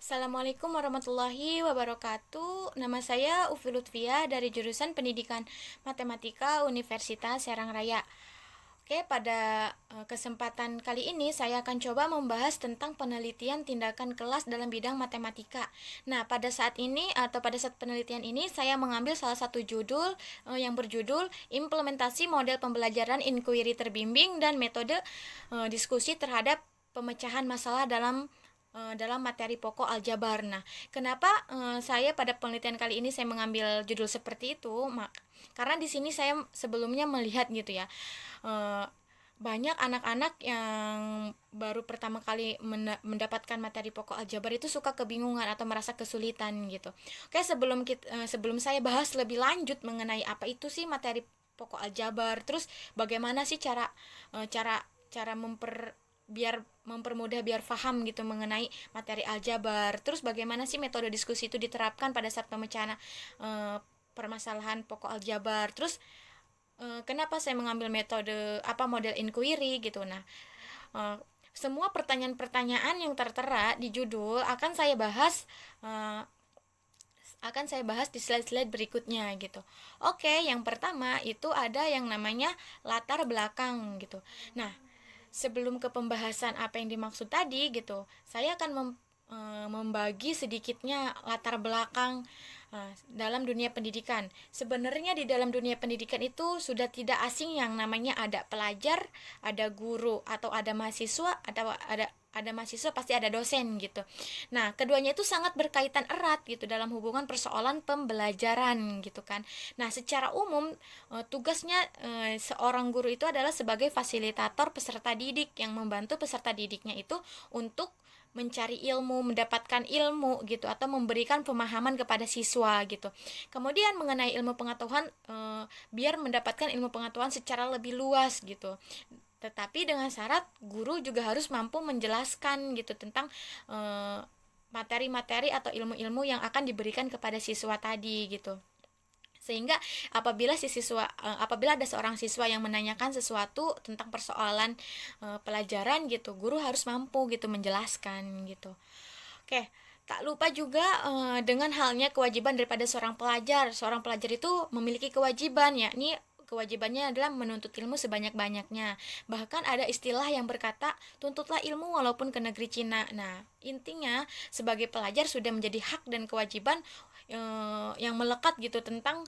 Assalamualaikum warahmatullahi wabarakatuh. Nama saya Ufi Lutfia dari jurusan Pendidikan Matematika Universitas Serang Raya. Oke, pada kesempatan kali ini saya akan coba membahas tentang penelitian tindakan kelas dalam bidang matematika. Nah, pada saat penelitian ini saya mengambil salah satu judul yang berjudul Implementasi Model Pembelajaran Inquiry Terbimbing dan Metode Diskusi Terhadap Pemecahan Masalah dalam materi pokok aljabar. Nah, kenapa saya pada penelitian kali ini saya mengambil judul seperti itu? Karena di sini saya sebelumnya melihat gitu ya, eh, banyak anak-anak yang baru pertama kali mendapatkan materi pokok aljabar itu suka kebingungan atau merasa kesulitan gitu. Oke, sebelum saya bahas lebih lanjut mengenai apa itu sih materi pokok aljabar, terus bagaimana sih cara eh, cara cara biar mempermudah biar paham gitu mengenai materi aljabar. Terus bagaimana sih metode diskusi itu diterapkan pada saat pemecahan permasalahan pokok aljabar. Terus kenapa saya mengambil model inquiry gitu. Nah, eh, semua pertanyaan-pertanyaan yang tertera di judul akan saya bahas di slide-slide berikutnya gitu. Oke, yang pertama itu ada yang namanya latar belakang gitu. Nah, sebelum ke pembahasan apa yang dimaksud tadi gitu, saya akan membagi sedikitnya latar belakang dalam dunia pendidikan. Sebenarnya di dalam dunia pendidikan itu sudah tidak asing yang namanya ada pelajar, ada guru atau ada mahasiswa atau ada mahasiswa pasti ada dosen gitu. Nah, keduanya itu sangat berkaitan erat gitu dalam hubungan persoalan pembelajaran gitu kan. Nah, secara umum tugasnya seorang guru itu adalah sebagai fasilitator peserta didik yang membantu peserta didiknya itu untuk mencari ilmu, mendapatkan ilmu gitu atau memberikan pemahaman kepada siswa gitu. Kemudian mengenai ilmu pengetahuan biar mendapatkan ilmu pengetahuan secara lebih luas gitu. Tetapi dengan syarat guru juga harus mampu menjelaskan gitu tentang materi-materi atau ilmu-ilmu yang akan diberikan kepada siswa tadi gitu. Sehingga apabila ada seorang siswa yang menanyakan sesuatu tentang persoalan pelajaran gitu, guru harus mampu gitu menjelaskan gitu. Oke, tak lupa juga dengan halnya kewajiban daripada seorang pelajar. Seorang pelajar itu memiliki kewajiban, yakni kewajibannya adalah menuntut ilmu sebanyak-banyaknya. Bahkan ada istilah yang berkata, tuntutlah ilmu walaupun ke negeri Cina. Nah, intinya sebagai pelajar sudah menjadi hak dan kewajiban yang melekat gitu tentang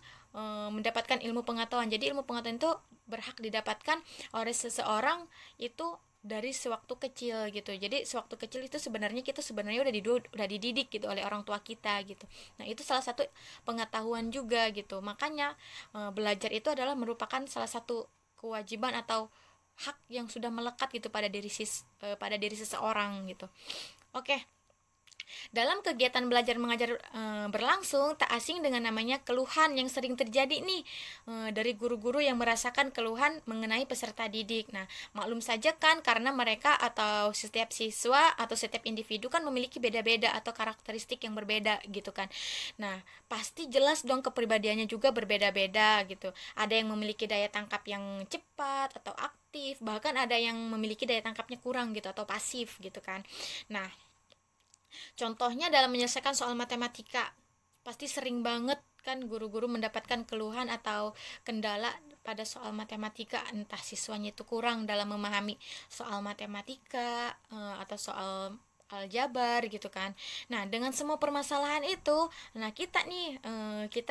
mendapatkan ilmu pengetahuan. Jadi ilmu pengetahuan itu berhak didapatkan oleh seseorang itu dari sewaktu kecil gitu. Jadi sewaktu kecil itu sebenarnya udah dididik gitu oleh orang tua kita gitu. Nah, itu salah satu pengetahuan juga gitu. Makanya belajar itu adalah merupakan salah satu kewajiban atau hak yang sudah melekat gitu pada diri seseorang gitu. Oke. Dalam kegiatan belajar mengajar berlangsung, tak asing dengan namanya keluhan yang sering terjadi nih dari guru-guru yang merasakan keluhan mengenai peserta didik. Nah, maklum saja kan karena mereka atau setiap siswa atau setiap individu kan memiliki beda-beda atau karakteristik yang berbeda gitu kan. Nah, pasti jelas dong kepribadiannya juga berbeda-beda gitu. Ada yang memiliki daya tangkap yang cepat atau aktif, bahkan ada yang memiliki daya tangkapnya kurang gitu atau pasif gitu kan. Nah, contohnya dalam menyelesaikan soal matematika, pasti sering banget kan guru-guru mendapatkan keluhan atau kendala pada soal matematika, entah siswanya itu kurang dalam memahami soal matematika atau soal aljabar gitu kan. Nah, dengan semua permasalahan itu, nah kita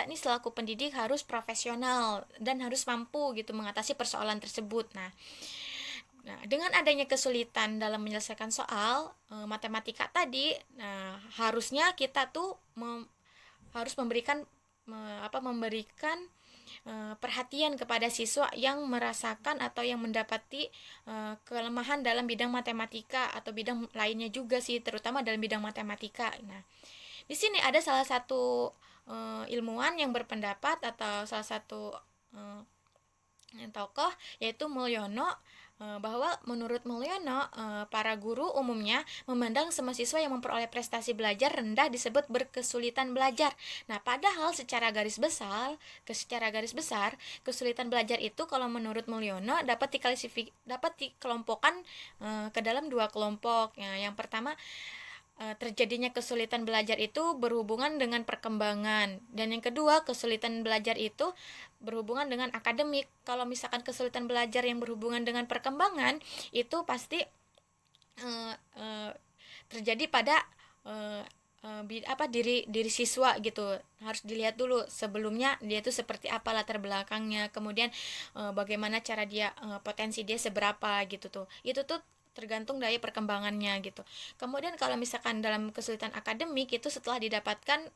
nih selaku pendidik harus profesional dan harus mampu gitu mengatasi persoalan tersebut. Nah, dengan adanya kesulitan dalam menyelesaikan soal matematika tadi, nah harusnya kita tuh harus memberikan perhatian kepada siswa yang merasakan atau yang mendapati kelemahan dalam bidang matematika atau bidang lainnya juga sih, terutama dalam bidang matematika. Nah, di sini ada salah satu ilmuwan yang berpendapat atau salah satu uh, tokoh yaitu Mulyono, bahwa menurut Mulyono para guru umumnya memandang semua siswa yang memperoleh prestasi belajar rendah disebut berkesulitan belajar. Nah, padahal secara garis besar kesulitan belajar itu kalau menurut Mulyono dapat dikelompokkan ke dalam dua kelompok. Yang pertama terjadinya kesulitan belajar itu berhubungan dengan perkembangan, dan yang kedua kesulitan belajar itu berhubungan dengan akademik. Kalau misalkan kesulitan belajar yang berhubungan dengan perkembangan itu pasti uh, uh, terjadi pada uh, diri diri siswa gitu. Harus dilihat dulu sebelumnya dia tuh seperti apa latar belakangnya, kemudian bagaimana cara dia, potensi dia seberapa gitu tuh. Itu tuh tergantung dari perkembangannya gitu. Kemudian kalau misalkan dalam kesulitan akademik itu setelah didapatkan,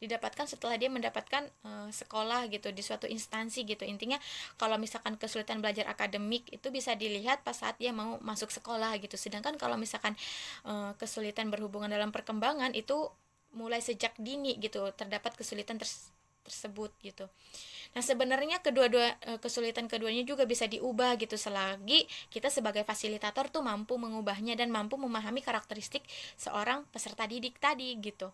didapatkan setelah dia mendapatkan sekolah gitu di suatu instansi gitu. Intinya kalau misalkan kesulitan belajar akademik itu bisa dilihat pas saat dia mau masuk sekolah gitu. Sedangkan kalau misalkan kesulitan berhubungan dalam perkembangan itu mulai sejak dini gitu terdapat kesulitan tersebut gitu. Nah, sebenarnya kesulitan keduanya juga bisa diubah gitu selagi kita sebagai fasilitator tuh mampu mengubahnya dan mampu memahami karakteristik seorang peserta didik tadi gitu.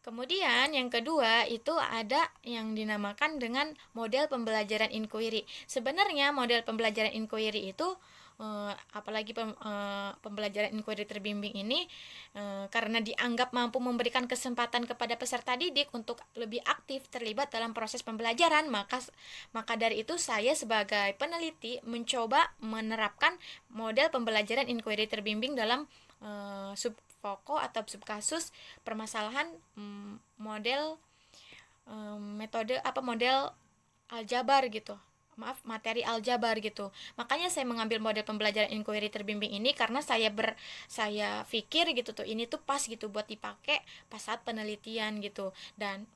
Kemudian yang kedua itu ada yang dinamakan dengan model pembelajaran inquiry. Sebenarnya model pembelajaran inquiry itu apalagi pembelajaran inquiry terbimbing ini karena dianggap mampu memberikan kesempatan kepada peserta didik untuk lebih aktif terlibat dalam proses pembelajaran, maka dari itu saya sebagai peneliti mencoba menerapkan model pembelajaran inquiry terbimbing dalam subfoko atau subkasus permasalahan model metode model aljabar gitu, materi aljabar gitu. Makanya saya mengambil model pembelajaran inquiry terbimbing ini karena saya pikir gitu tuh ini tuh pas gitu buat dipakai pas saat penelitian gitu, dan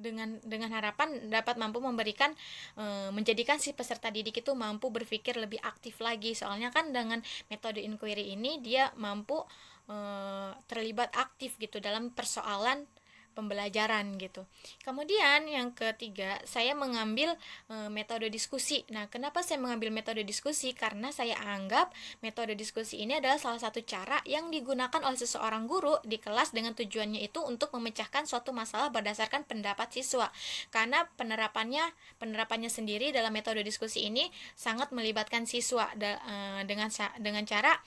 dengan harapan dapat mampu memberikan menjadikan si peserta didik itu mampu berpikir lebih aktif lagi. Soalnya kan dengan metode inquiry ini dia mampu terlibat aktif gitu dalam persoalan pembelajaran gitu. Kemudian yang ketiga, saya mengambil metode diskusi. Nah, kenapa saya mengambil metode diskusi? Karena saya anggap metode diskusi ini adalah salah satu cara yang digunakan oleh seseorang guru di kelas dengan tujuannya itu untuk memecahkan suatu masalah berdasarkan pendapat siswa. Karena penerapannya sendiri dalam metode diskusi ini sangat melibatkan siswa dengan cara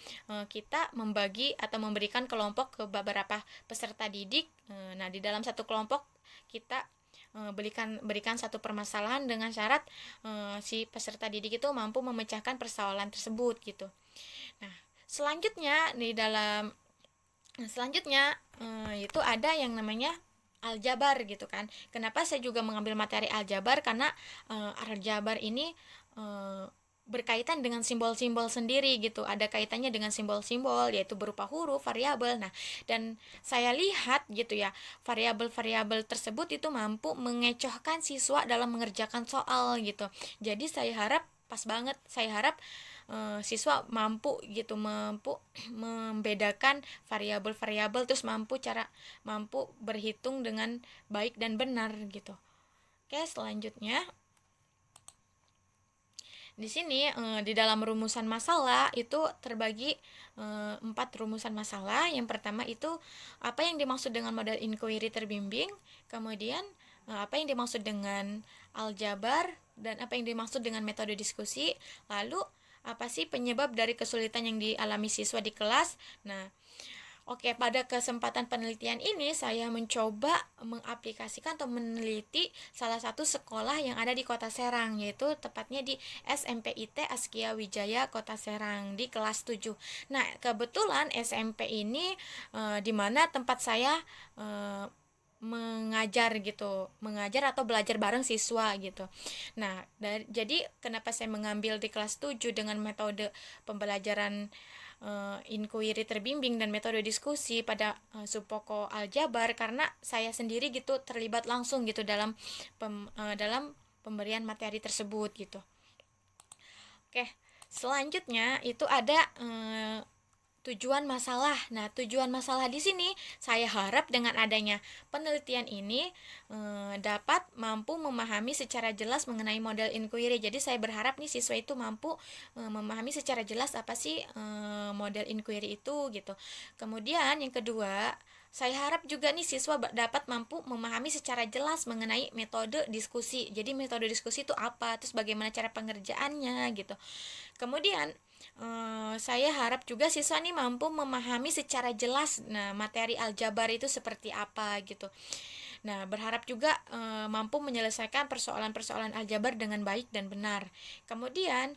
kita membagi atau memberikan kelompok ke beberapa peserta didik. Nah, di dalam satu kelompok kita berikan satu permasalahan dengan syarat si peserta didik itu mampu memecahkan persoalan tersebut gitu. Nah, selanjutnya itu ada yang namanya aljabar gitu kan. Kenapa saya juga mengambil materi aljabar? Karena aljabar ini berkaitan dengan simbol-simbol sendiri gitu. Ada kaitannya dengan simbol-simbol yaitu berupa huruf, variabel. Nah, dan saya lihat gitu ya, variabel-variabel tersebut itu mampu mengecohkan siswa dalam mengerjakan soal gitu. Jadi saya harap pas banget, saya harap siswa mampu membedakan variabel-variabel, terus mampu berhitung dengan baik dan benar gitu. Oke, selanjutnya di sini di dalam rumusan masalah itu terbagi 4 rumusan masalah. Yang pertama itu apa yang dimaksud dengan model inquiry terbimbing, kemudian apa yang dimaksud dengan aljabar, dan apa yang dimaksud dengan metode diskusi, lalu apa sih penyebab dari kesulitan yang dialami siswa di kelas. Nah, oke, pada kesempatan penelitian ini saya mencoba mengaplikasikan atau meneliti salah satu sekolah yang ada di Kota Serang, yaitu tepatnya di SMPIT Askia Wijaya Kota Serang di kelas 7. Nah, kebetulan SMP ini di mana tempat saya mengajar atau belajar bareng siswa gitu. Nah, jadi kenapa saya mengambil di kelas 7 dengan metode pembelajaran inquiry terbimbing dan metode diskusi pada subpoko aljabar, karena saya sendiri gitu terlibat langsung gitu dalam pemberian materi tersebut gitu. Oke, selanjutnya itu ada tujuan masalah. Nah, tujuan masalah di sini saya harap dengan adanya penelitian ini dapat mampu memahami secara jelas mengenai model inquiry. Jadi saya berharap nih siswa itu mampu memahami secara jelas apa sih model inquiry itu gitu. Kemudian yang kedua, Saya harap juga nih siswa dapat mampu memahami secara jelas mengenai metode diskusi. Jadi metode diskusi itu apa, terus bagaimana cara pengerjaannya gitu. Kemudian saya harap juga siswa nih mampu memahami secara jelas materi aljabar itu seperti apa gitu. Nah, berharap juga mampu menyelesaikan persoalan-persoalan aljabar dengan baik dan benar. Kemudian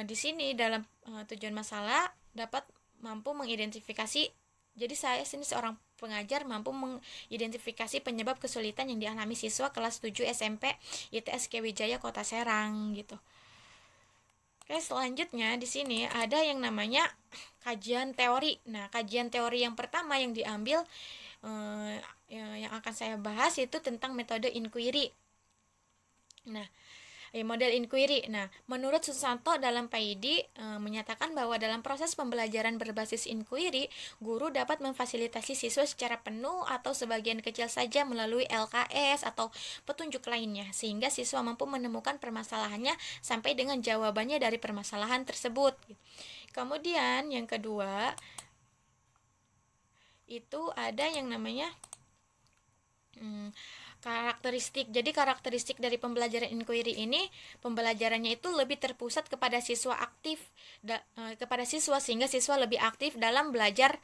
di sini dalam tujuan masalah dapat mampu mengidentifikasi. Jadi saya sini seorang pengajar mampu mengidentifikasi penyebab kesulitan yang dialami siswa kelas 7 SMP ITS Wijaya Kota Serang gitu. Oke, selanjutnya di sini ada yang namanya kajian teori. Nah, kajian teori yang pertama yang diambil yang akan saya bahas itu tentang metode inquiry. Nah, model inquiry. Nah, menurut Susanto dalam PID menyatakan bahwa dalam proses pembelajaran berbasis inquiry, guru dapat memfasilitasi siswa secara penuh atau sebagian kecil saja melalui LKS atau petunjuk lainnya, sehingga siswa mampu menemukan permasalahannya sampai dengan jawabannya dari permasalahan tersebut. Kemudian yang kedua itu ada yang namanya karakteristik. Jadi karakteristik dari pembelajaran inquiry ini, pembelajarannya itu lebih terpusat kepada siswa aktif, kepada siswa sehingga siswa lebih aktif dalam belajar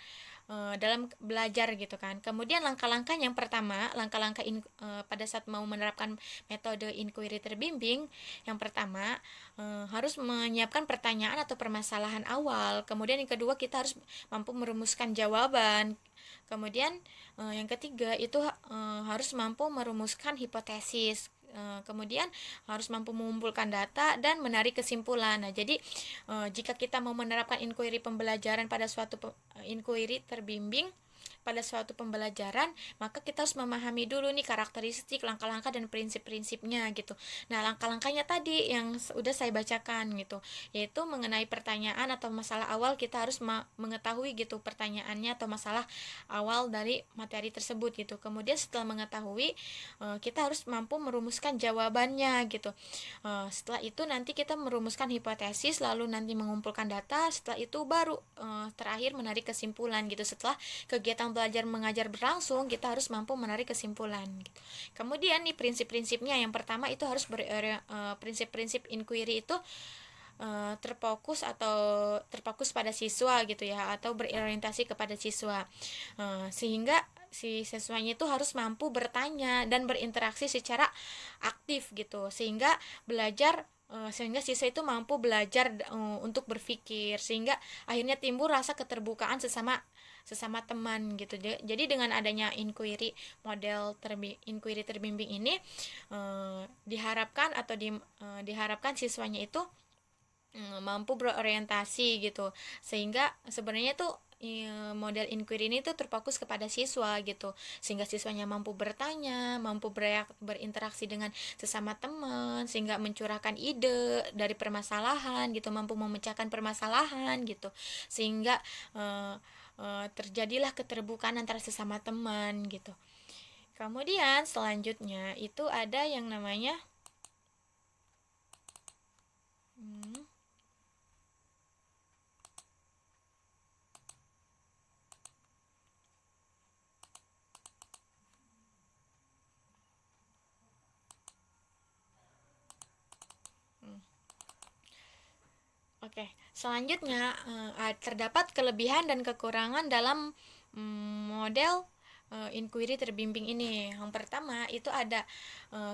gitu kan. Kemudian langkah-langkah yang pertama, pada saat mau menerapkan metode inquiry terbimbing, yang pertama harus menyiapkan pertanyaan atau permasalahan awal. Kemudian yang kedua kita harus mampu merumuskan jawaban. Kemudian yang ketiga itu harus mampu merumuskan hipotesis. Kemudian harus mampu mengumpulkan data dan menarik kesimpulan. Nah, jadi jika kita mau menerapkan inquiry pembelajaran pada suatu inquiry terbimbing pada suatu pembelajaran, maka kita harus memahami dulu nih karakteristik, langkah-langkah dan prinsip-prinsipnya gitu. Nah, langkah-langkahnya tadi yang sudah saya bacakan gitu, yaitu mengenai pertanyaan atau masalah awal kita harus mengetahui gitu pertanyaannya atau masalah awal dari materi tersebut gitu. Kemudian setelah mengetahui, kita harus mampu merumuskan jawabannya gitu. Setelah itu nanti kita merumuskan hipotesis, lalu nanti mengumpulkan data, setelah itu baru terakhir menarik kesimpulan gitu. Setelah kegiatan belajar mengajar berlangsung, kita harus mampu menarik kesimpulan gitu. Kemudian nih prinsip-prinsipnya, yang pertama itu harus prinsip-prinsip inquiry itu terfokus pada siswa gitu ya, atau berorientasi kepada siswa, sehingga si siswanya itu harus mampu bertanya dan berinteraksi secara aktif gitu, sehingga siswa itu mampu belajar untuk berpikir, sehingga akhirnya timbul rasa keterbukaan sesama teman gitu. Jadi dengan adanya inquiry terbimbing ini diharapkan siswanya itu mampu berorientasi gitu, sehingga sebenarnya tuh model inquiry ini tuh terfokus kepada siswa gitu, sehingga siswanya mampu bertanya, mampu berinteraksi dengan sesama teman, sehingga mencurahkan ide dari permasalahan gitu, mampu memecahkan permasalahan gitu, sehingga terjadilah keterbukaan antara sesama teman gitu. Kemudian selanjutnya itu ada yang namanya Oke, selanjutnya terdapat kelebihan dan kekurangan dalam model inquiry terbimbing ini. Yang pertama itu ada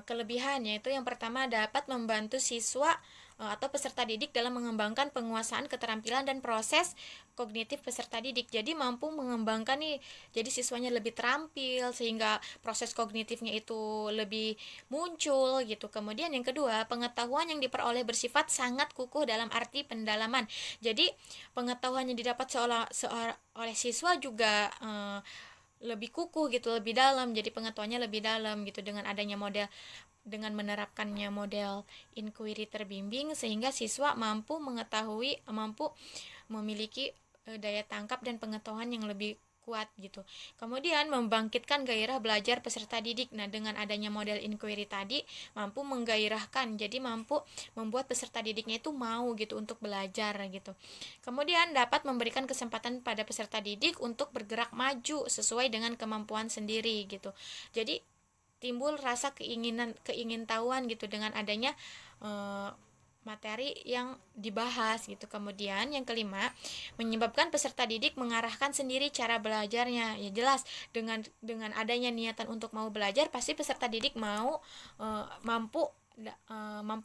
kelebihan, yaitu yang pertama dapat membantu siswa atau peserta didik dalam mengembangkan penguasaan keterampilan dan proses kognitif peserta didik. Jadi mampu mengembangkan nih, jadi siswanya lebih terampil sehingga proses kognitifnya itu lebih muncul gitu. Kemudian yang kedua, pengetahuan yang diperoleh bersifat sangat kukuh dalam arti pendalaman. Jadi pengetahuan yang didapat oleh siswa juga lebih kukuh gitu, lebih dalam. Jadi pengetahuannya lebih dalam gitu dengan menerapkannya model inquiry terbimbing, sehingga siswa mampu memiliki daya tangkap dan pengetahuan yang lebih kuat gitu. Kemudian membangkitkan gairah belajar peserta didik. Nah, dengan adanya model inquiry tadi mampu menggairahkan, jadi mampu membuat peserta didiknya itu mau gitu untuk belajar gitu. Kemudian dapat memberikan kesempatan pada peserta didik untuk bergerak maju sesuai dengan kemampuan sendiri gitu. Jadi timbul rasa keingintahuan gitu dengan adanya materi yang dibahas gitu. Kemudian yang kelima, menyebabkan peserta didik mengarahkan sendiri cara belajarnya. Ya jelas dengan adanya niatan untuk mau belajar, pasti peserta didik mau mampu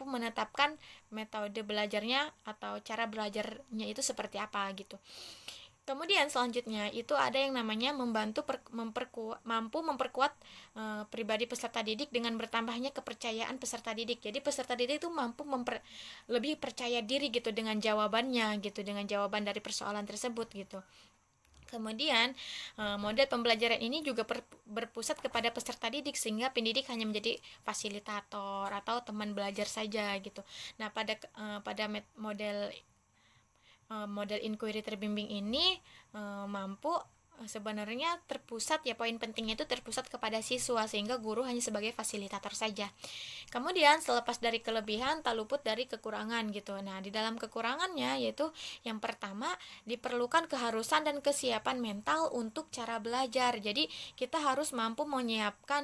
menetapkan metode belajarnya atau cara belajarnya itu seperti apa gitu. Kemudian selanjutnya itu ada yang namanya mampu memperkuat pribadi peserta didik dengan bertambahnya kepercayaan peserta didik. Jadi peserta didik itu mampu lebih percaya diri gitu dengan jawabannya gitu, dengan jawaban dari persoalan tersebut gitu. Kemudian model pembelajaran ini juga berpusat kepada peserta didik, sehingga pendidik hanya menjadi fasilitator atau teman belajar saja gitu. Nah, pada model inquiry terbimbing ini mampu sebenarnya terpusat, ya poin pentingnya itu terpusat kepada siswa, sehingga guru hanya sebagai fasilitator saja. Kemudian selepas dari kelebihan tak luput dari kekurangan gitu. Nah, di dalam kekurangannya yaitu yang pertama, diperlukan keharusan dan kesiapan mental untuk cara belajar. Jadi kita harus mampu menyiapkan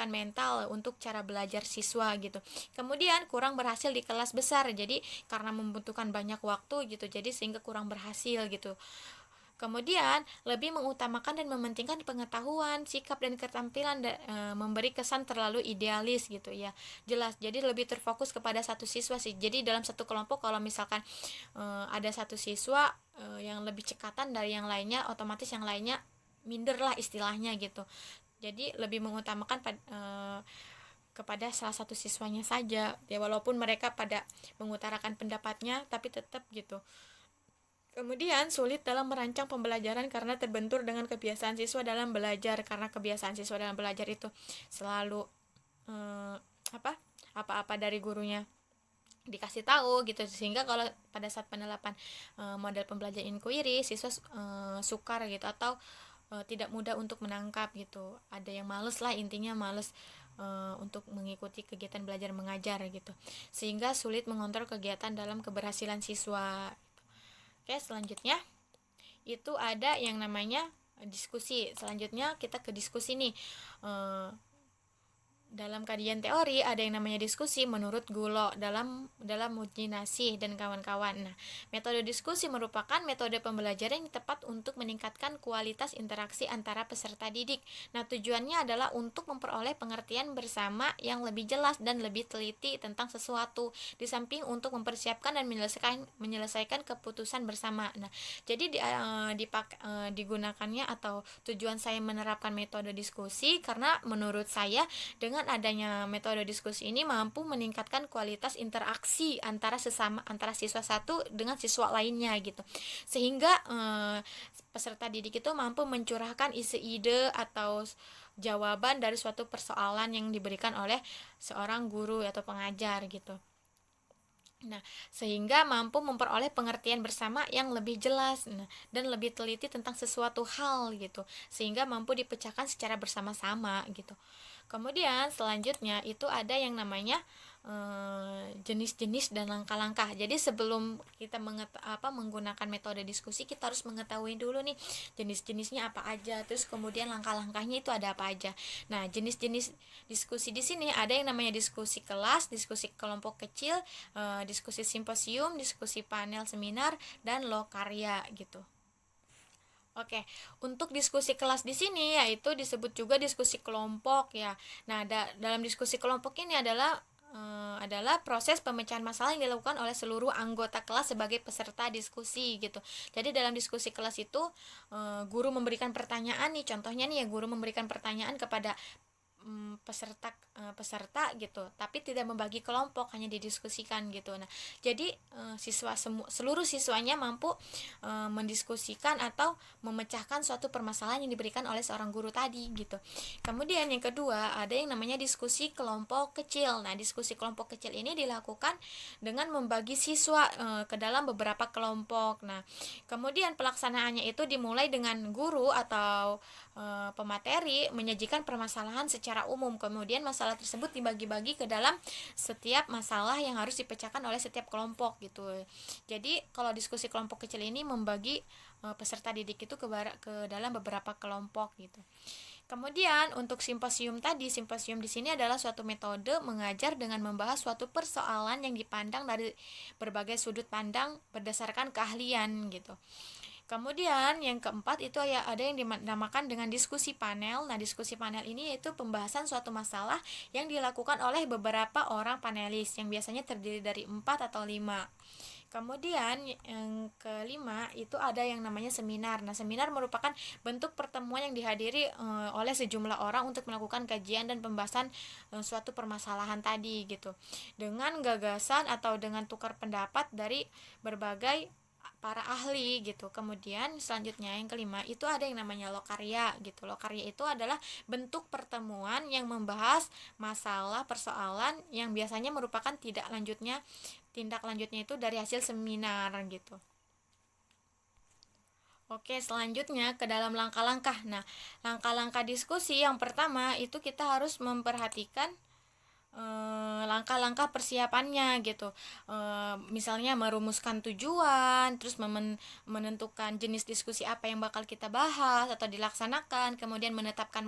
mental untuk cara belajar siswa gitu. Kemudian kurang berhasil di kelas besar, jadi karena membutuhkan banyak waktu gitu, jadi sehingga kurang berhasil gitu. Kemudian lebih mengutamakan dan mementingkan pengetahuan, sikap dan keterampilan, memberi kesan terlalu idealis gitu ya. Jelas, jadi lebih terfokus kepada satu siswa sih. Jadi dalam satu kelompok kalau misalkan ada satu siswa yang lebih cekatan dari yang lainnya, otomatis yang lainnya minder lah istilahnya gitu. Jadi lebih mengutamakan kepada salah satu siswanya saja ya, walaupun mereka pada mengutarakan pendapatnya tapi tetap gitu. Kemudian sulit dalam merancang pembelajaran karena terbentur dengan kebiasaan siswa dalam belajar, karena kebiasaan siswa dalam belajar itu selalu apa-apa dari gurunya dikasih tahu gitu, sehingga kalau pada saat penerapan model pembelajaran inquiry, siswa sukar gitu atau tidak mudah untuk menangkap gitu. Ada yang males lah, intinya males untuk mengikuti kegiatan belajar mengajar gitu, sehingga sulit mengontrol kegiatan dalam keberhasilan siswa. Oke, selanjutnya itu ada yang namanya diskusi. Selanjutnya kita ke diskusi nih. Dalam kajian teori ada yang namanya diskusi menurut Gulo dalam Mujinasih dan kawan-kawan. Nah, metode diskusi merupakan metode pembelajaran yang tepat untuk meningkatkan kualitas interaksi antara peserta didik. Nah, tujuannya adalah untuk memperoleh pengertian bersama yang lebih jelas dan lebih teliti tentang sesuatu, di samping untuk mempersiapkan dan menyelesaikan keputusan bersama. Nah, jadi digunakannya atau tujuan saya menerapkan metode diskusi karena menurut saya dengan adanya metode diskusi ini mampu meningkatkan kualitas interaksi antara siswa satu dengan siswa lainnya gitu, sehingga peserta didik itu mampu mencurahkan ide atau jawaban dari suatu persoalan yang diberikan oleh seorang guru atau pengajar gitu. Nah, sehingga mampu memperoleh pengertian bersama yang lebih jelas, dan lebih teliti tentang sesuatu hal gitu, sehingga mampu dipecahkan secara bersama-sama gitu. Kemudian selanjutnya itu ada yang namanya jenis-jenis dan langkah-langkah. Jadi sebelum kita menggunakan metode diskusi, kita harus mengetahui dulu nih jenis-jenisnya apa aja, terus kemudian langkah-langkahnya itu ada apa aja. Nah, jenis-jenis diskusi di sini ada yang namanya diskusi kelas, diskusi kelompok kecil, diskusi simposium, diskusi panel seminar, dan lokarya gitu. Oke, untuk diskusi kelas di sini yaitu disebut juga diskusi kelompok ya. Nah, dalam diskusi kelompok ini adalah proses pemecahan masalah yang dilakukan oleh seluruh anggota kelas sebagai peserta diskusi gitu. Jadi dalam diskusi kelas itu guru memberikan pertanyaan nih, contohnya nih ya, guru memberikan pertanyaan kepada peserta gitu, tapi tidak membagi kelompok, hanya didiskusikan gitu. Nah, jadi seluruh siswanya mampu mendiskusikan atau memecahkan suatu permasalahan yang diberikan oleh seorang guru tadi gitu. Kemudian yang kedua, ada yang namanya diskusi kelompok kecil. Nah, diskusi kelompok kecil ini dilakukan dengan membagi siswa ke dalam beberapa kelompok. Nah, kemudian pelaksanaannya itu dimulai dengan guru atau pemateri menyajikan permasalahan secara umum. Kemudian masalah tersebut dibagi-bagi ke dalam setiap masalah yang harus dipecahkan oleh setiap kelompok gitu. Jadi kalau diskusi kelompok kecil ini membagi peserta didik itu ke dalam beberapa kelompok gitu. Kemudian untuk simposium tadi, simposium di sini adalah suatu metode mengajar dengan membahas suatu persoalan yang dipandang dari berbagai sudut pandang berdasarkan keahlian gitu. Kemudian yang keempat itu ada yang dinamakan dengan diskusi panel. Nah, diskusi panel ini yaitu pembahasan suatu masalah yang dilakukan oleh beberapa orang panelis yang biasanya terdiri dari 4 atau 5. Kemudian yang kelima itu ada yang namanya seminar. Nah, seminar merupakan bentuk pertemuan yang dihadiri oleh sejumlah orang untuk melakukan kajian dan pembahasan suatu permasalahan tadi gitu. Dengan gagasan atau dengan tukar pendapat dari berbagai para ahli gitu. Kemudian selanjutnya yang kelima itu ada yang namanya lokarya gitu. Lokarya itu adalah bentuk pertemuan yang membahas masalah persoalan yang biasanya merupakan tindak lanjutnya itu dari hasil seminar gitu. Oke, selanjutnya ke dalam langkah-langkah. Nah, langkah-langkah diskusi yang pertama itu kita harus memperhatikan langkah-langkah persiapannya gitu. Misalnya merumuskan tujuan, terus menentukan jenis diskusi apa yang bakal kita bahas atau dilaksanakan, kemudian menetapkan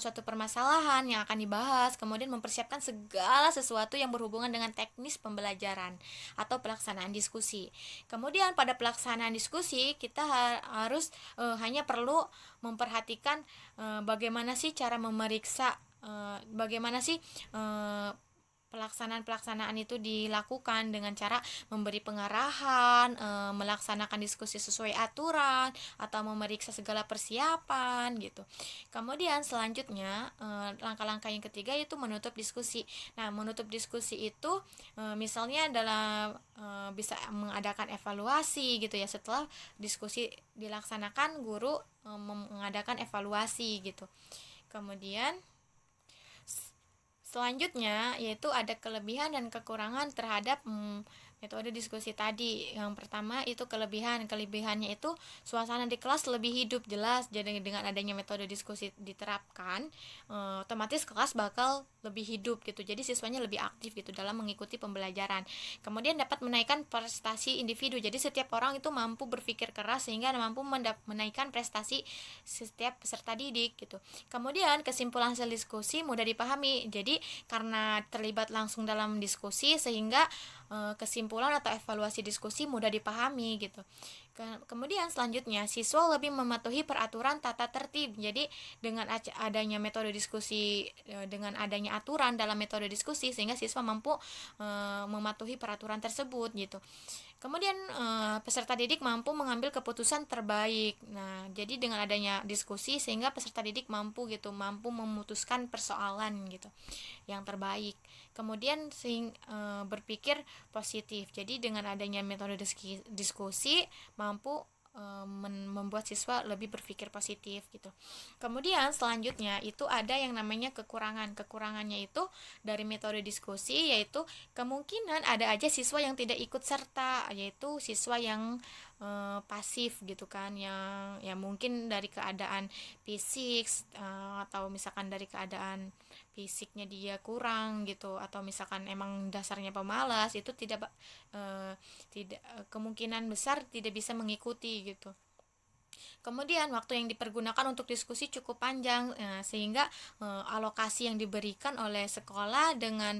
suatu permasalahan yang akan dibahas, kemudian mempersiapkan segala sesuatu yang berhubungan dengan teknis pembelajaran atau pelaksanaan diskusi. Kemudian pada pelaksanaan diskusi kita harus hanya perlu memperhatikan bagaimana sih cara memeriksa bagaimana sih pelaksanaan itu dilakukan dengan cara memberi pengarahan, melaksanakan diskusi sesuai aturan, atau memeriksa segala persiapan gitu. Kemudian selanjutnya langkah-langkah yang ketiga itu menutup diskusi. Nah, menutup diskusi itu misalnya dalam bisa mengadakan evaluasi gitu ya, setelah diskusi dilaksanakan guru mengadakan evaluasi gitu. Kemudian selanjutnya yaitu ada kelebihan dan kekurangan terhadap metode diskusi tadi. Yang pertama itu kelebihannya itu suasana di kelas lebih hidup jelas. Jadi dengan adanya metode diskusi diterapkan, otomatis kelas bakal lebih hidup gitu. Jadi siswanya lebih aktif gitu dalam mengikuti pembelajaran. Kemudian dapat menaikkan prestasi individu. Jadi setiap orang itu mampu berpikir keras sehingga mampu menaikkan prestasi setiap peserta didik gitu. Kemudian kesimpulan hasil diskusi mudah dipahami. Jadi karena terlibat langsung dalam diskusi sehingga kesimpulan atau evaluasi diskusi mudah dipahami gitu. Kemudian selanjutnya siswa lebih mematuhi peraturan tata tertib. Jadi dengan adanya metode diskusi, dengan adanya aturan dalam metode diskusi sehingga siswa mampu mematuhi peraturan tersebut gitu. Kemudian peserta didik mampu mengambil keputusan terbaik. Nah, jadi dengan adanya diskusi sehingga peserta didik mampu memutuskan persoalan gitu yang terbaik. Kemudian berpikir positif. Jadi dengan adanya metode diskusi mampu membuat siswa lebih berpikir positif gitu. Kemudian selanjutnya itu ada yang namanya kekurangan. Kekurangannya itu dari metode diskusi yaitu kemungkinan ada aja siswa yang tidak ikut serta, yaitu siswa yang pasif gitu kan, yang ya mungkin dari keadaan fisik atau misalkan dari keadaan fisiknya dia kurang gitu, atau misalkan emang dasarnya pemalas, itu tidak kemungkinan besar tidak bisa mengikuti gitu. Kemudian waktu yang dipergunakan untuk diskusi cukup panjang, sehingga alokasi yang diberikan oleh sekolah dengan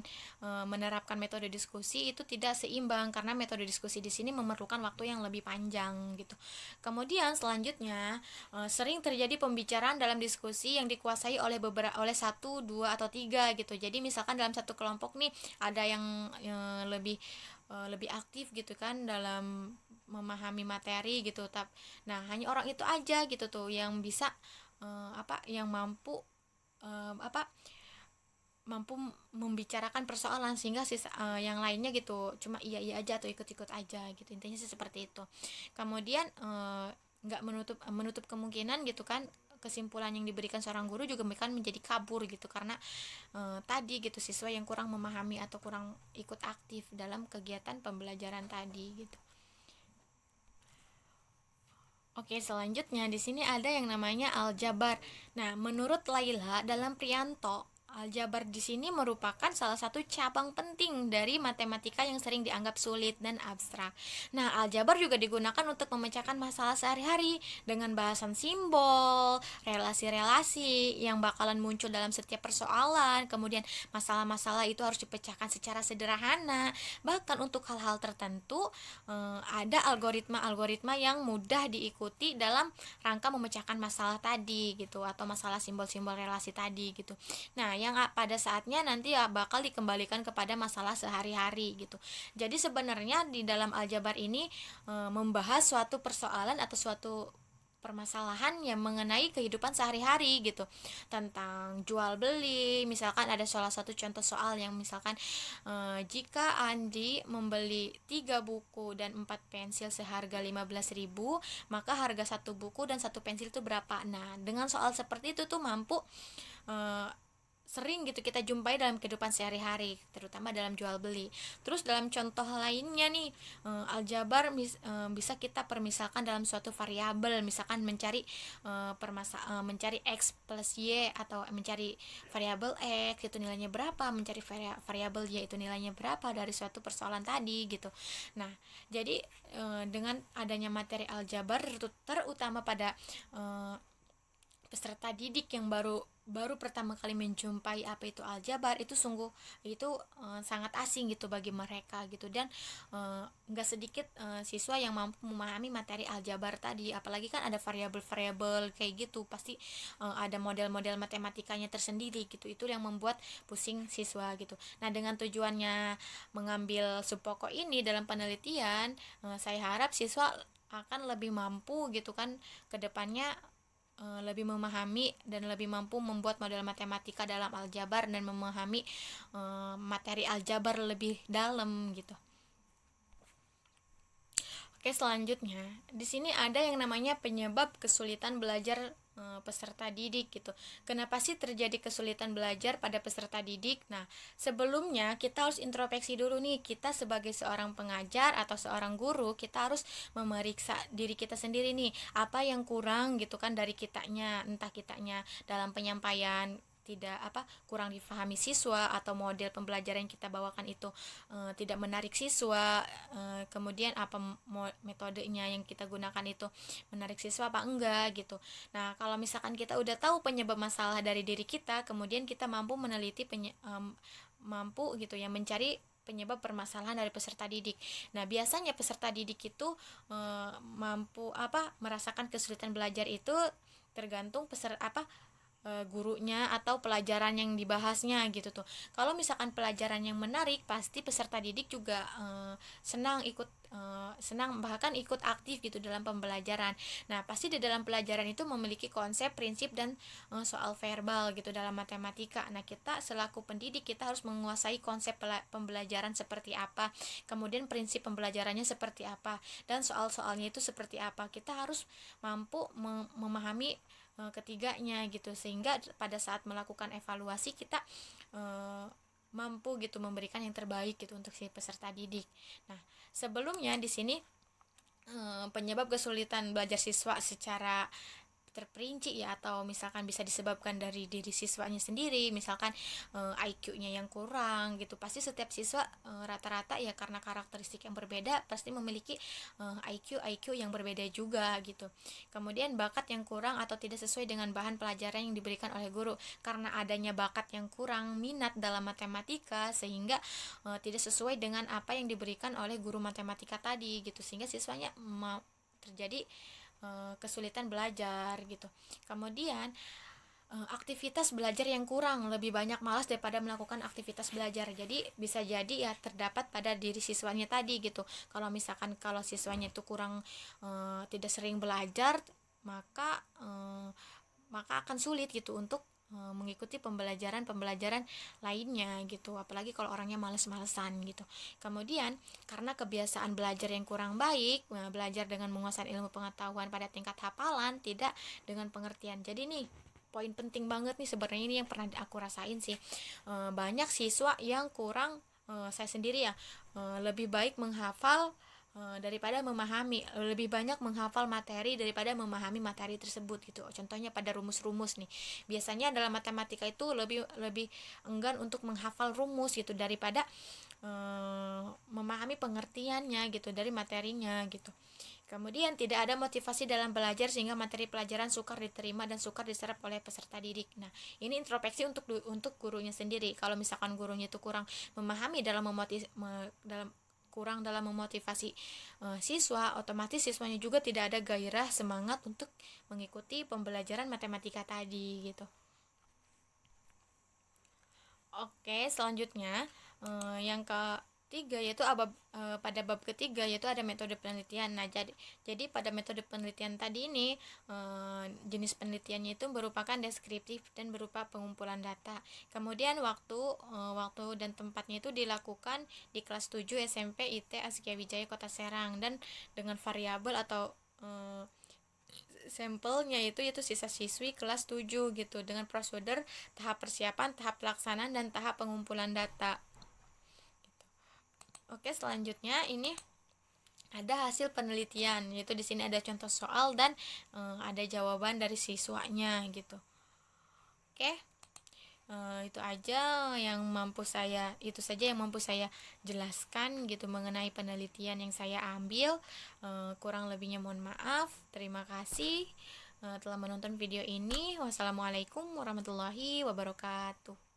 menerapkan metode diskusi itu tidak seimbang karena metode diskusi di sini memerlukan waktu yang lebih panjang gitu. Kemudian selanjutnya sering terjadi pembicaraan dalam diskusi yang dikuasai oleh satu, dua atau tiga gitu. Jadi misalkan dalam satu kelompok nih ada yang lebih aktif gitu kan dalam memahami materi gitu. Nah, hanya orang itu aja gitu tuh yang bisa yang mampu apa mampu membicarakan persoalan, sehingga yang lainnya gitu cuma iya aja atau ikut-ikut aja gitu, intinya sih seperti itu. Kemudian nggak menutup kemungkinan gitu kan, kesimpulan yang diberikan seorang guru juga kan menjadi kabur gitu, karena tadi gitu siswa yang kurang memahami atau kurang ikut aktif dalam kegiatan pembelajaran tadi gitu. Oke, selanjutnya di sini ada yang namanya aljabar. Nah, menurut Laila dalam Prianto, aljabar di sini merupakan salah satu cabang penting dari matematika yang sering dianggap sulit dan abstrak. Nah, aljabar juga digunakan untuk memecahkan masalah sehari-hari dengan bahasan simbol, relasi-relasi yang bakalan muncul dalam setiap persoalan. Kemudian, masalah-masalah itu harus dipecahkan secara sederhana. Bahkan untuk hal-hal tertentu, ada algoritma-algoritma yang mudah diikuti dalam rangka memecahkan masalah tadi gitu, atau masalah simbol-simbol relasi tadi gitu. Nah, yang pada saatnya nanti ya bakal dikembalikan kepada masalah sehari-hari gitu. Jadi sebenarnya di dalam aljabar ini membahas suatu persoalan atau suatu permasalahan yang mengenai kehidupan sehari-hari gitu, tentang jual beli. Misalkan ada salah satu contoh soal yang misalkan jika Andi membeli 3 buku dan 4 pensil seharga 15.000, maka harga satu buku dan satu pensil itu berapa. Nah, dengan soal seperti itu tuh mampu eh, sering gitu kita jumpai dalam kehidupan sehari-hari, terutama dalam jual beli. Terus dalam contoh lainnya nih, aljabar bisa kita permisalkan dalam suatu variabel, misalkan mencari mencari x plus y, atau mencari variabel x itu nilainya berapa, mencari variabel y itu nilainya berapa dari suatu persoalan tadi gitu. Nah, jadi dengan adanya materi aljabar terutama pada peserta didik yang baru pertama kali menjumpai apa itu aljabar, itu sungguh itu sangat asing gitu bagi mereka gitu. Dan nggak sedikit siswa yang mampu memahami materi aljabar tadi, apalagi kan ada variabel-variabel kayak gitu, pasti ada model-model matematikanya tersendiri gitu, itu yang membuat pusing siswa gitu. Nah, dengan tujuannya mengambil subpokok ini dalam penelitian, saya harap siswa akan lebih mampu gitu kan ke depannya, lebih memahami dan lebih mampu membuat model matematika dalam aljabar dan memahami materi aljabar lebih dalam gitu. Oke, selanjutnya di sini ada yang namanya penyebab kesulitan belajar peserta didik gitu. Kenapa sih terjadi kesulitan belajar pada peserta didik? Nah, sebelumnya kita harus introspeksi dulu nih, kita sebagai seorang pengajar atau seorang guru, kita harus memeriksa diri kita sendiri nih, apa yang kurang gitu kan dari kitanya, entah kitanya dalam penyampaian tidak kurang difahami siswa, atau model pembelajaran yang kita bawakan itu tidak menarik siswa, kemudian apa metodenya yang kita gunakan itu menarik siswa apa enggak gitu. Nah, kalau misalkan kita udah tahu penyebab masalah dari diri kita, kemudian kita mampu meneliti mampu gitu ya mencari penyebab permasalahan dari peserta didik. Nah, biasanya peserta didik itu mampu merasakan kesulitan belajar itu tergantung gurunya atau pelajaran yang dibahasnya gitu tuh. Kalau misalkan pelajaran yang menarik, pasti peserta didik juga senang bahkan ikut aktif gitu dalam pembelajaran. Nah, pasti di dalam pelajaran itu memiliki konsep, prinsip, dan soal verbal gitu dalam matematika. Nah, kita selaku pendidik kita harus menguasai konsep pembelajaran seperti apa, kemudian prinsip pembelajarannya seperti apa, dan soal-soalnya itu seperti apa. Kita harus mampu memahami ketiganya gitu, sehingga pada saat melakukan evaluasi kita mampu gitu memberikan yang terbaik gitu untuk si peserta didik. Nah, sebelumnya di sini penyebab kesulitan belajar siswa secara terperinci ya, atau misalkan bisa disebabkan dari diri siswanya sendiri, misalkan IQ-nya yang kurang gitu. Pasti setiap siswa rata-rata ya karena karakteristik yang berbeda pasti memiliki IQ yang berbeda juga gitu. Kemudian bakat yang kurang atau tidak sesuai dengan bahan pelajaran yang diberikan oleh guru, karena adanya bakat yang kurang minat dalam matematika sehingga tidak sesuai dengan apa yang diberikan oleh guru matematika tadi gitu, sehingga siswanya terjadi kesulitan belajar gitu. Kemudian aktivitas belajar yang kurang, lebih banyak malas daripada melakukan aktivitas belajar. Jadi bisa jadi ya terdapat pada diri siswanya tadi gitu. Kalau misalkan kalau siswanya itu kurang tidak sering belajar, maka akan sulit gitu untuk mengikuti pembelajaran lainnya gitu, apalagi kalau orangnya males-malesan gitu. Kemudian karena kebiasaan belajar yang kurang baik, belajar dengan menguasai ilmu pengetahuan pada tingkat hafalan, tidak dengan pengertian. Jadi nih poin penting banget nih sebenarnya, ini yang pernah aku rasain sih. Banyak siswa yang kurang, saya sendiri ya, lebih baik menghafal daripada memahami, lebih banyak menghafal materi daripada memahami materi tersebut gitu. Contohnya pada rumus-rumus nih, biasanya dalam matematika itu lebih lebih enggan untuk menghafal rumus gitu daripada memahami pengertiannya gitu dari materinya gitu. Kemudian tidak ada motivasi dalam belajar sehingga materi pelajaran sukar diterima dan sukar diserap oleh peserta didik. Nah, ini introspeksi untuk gurunya sendiri. Kalau misalkan gurunya itu kurang memahami kurang dalam memotivasi siswa, otomatis siswanya juga tidak ada gairah, semangat untuk mengikuti pembelajaran matematika tadi gitu. Oke, selanjutnya yang ketiga yaitu pada bab ketiga yaitu ada metode penelitian. Nah, jadi pada metode penelitian tadi ini, jenis penelitiannya itu merupakan deskriptif dan berupa pengumpulan data. Kemudian waktu dan tempatnya itu dilakukan di kelas 7 SMP IT Askia Wijaya Kota Serang, dan dengan variabel atau sampelnya itu sisa siswi kelas 7 gitu, dengan prosedur tahap persiapan, tahap pelaksanaan, dan tahap pengumpulan data. Oke, selanjutnya ini ada hasil penelitian, yaitu di sini ada contoh soal dan ada jawaban dari siswanya gitu. Oke. Itu saja yang mampu saya jelaskan gitu mengenai penelitian yang saya ambil. Kurang lebihnya mohon maaf. Terima kasih telah menonton video ini. Wassalamualaikum warahmatullahi wabarakatuh.